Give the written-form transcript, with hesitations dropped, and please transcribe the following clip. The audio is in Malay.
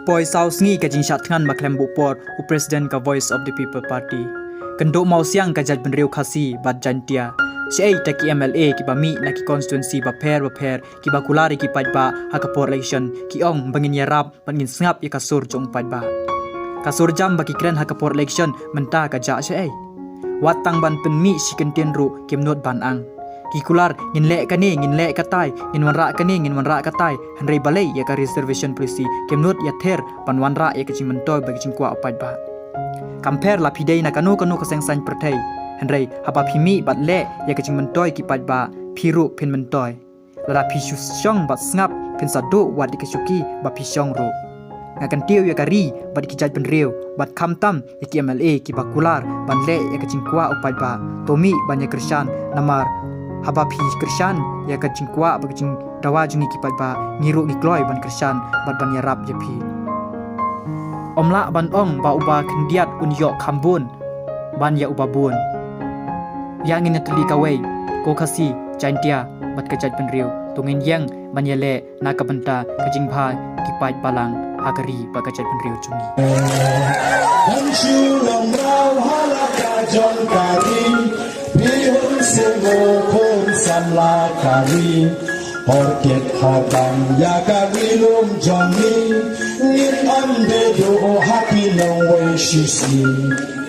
Poi South ngi ka jing shat ngan maklem bu por u president ka Voice of the People Party. Kendo mau siang ka jaj benriu khasi bat jantia. Sei taki MLA ki ba mi na ki constituency ba pher ki ba kulari ki paj ba hakapor election ki ong bangin yarap bangin sngap ya kasur jong paj ba. Kasur jam ba ki kren hakapor election menta ka ja sei. Wat tang ban pen mi sikenten ru kemnot ban ang. Ki kular ngin le ka ni ngin le ka tai ngin wanra ka ni ngin wanra ka tai hanrei balai ya ka reservation policy kemnot ya ther pan wanra ya ka jing mentoy ba ki jing kwa paj ba. Compare la pidei na kanu ka seng san perthai hanrei haba phimi bat le ya ka jing mentoy ki paj ba phiru phin mentoy la phi shong bat ngap phin sa do wat ki suki ba phi shong ro ngakan tiu ya kari bat ki jaj benriu bat kham tam ya ki MLA ki bakular ban le ya ka jing kwa upaj ba tomi ban ya krishan namar haba phi krishan ya ka jing kwa ba ka jing dawa jungi ki paj ba ngiru ni kloi ban krishan bat ban ya rap ya phi omla ban ong ba uba kendiat unyo khambun ban ya uba bun yang in tli kawai ko khasi chantia bat ka jaj benriu tungin yang ban ya le na ka banta ka jing bha ki paj balang hakari ba ka jaj benriu chungi Hanshu long rao hala ka jon kari bihun semo khom samla kari Horket habang ya kari lum jongi Nin ande do happy long way she see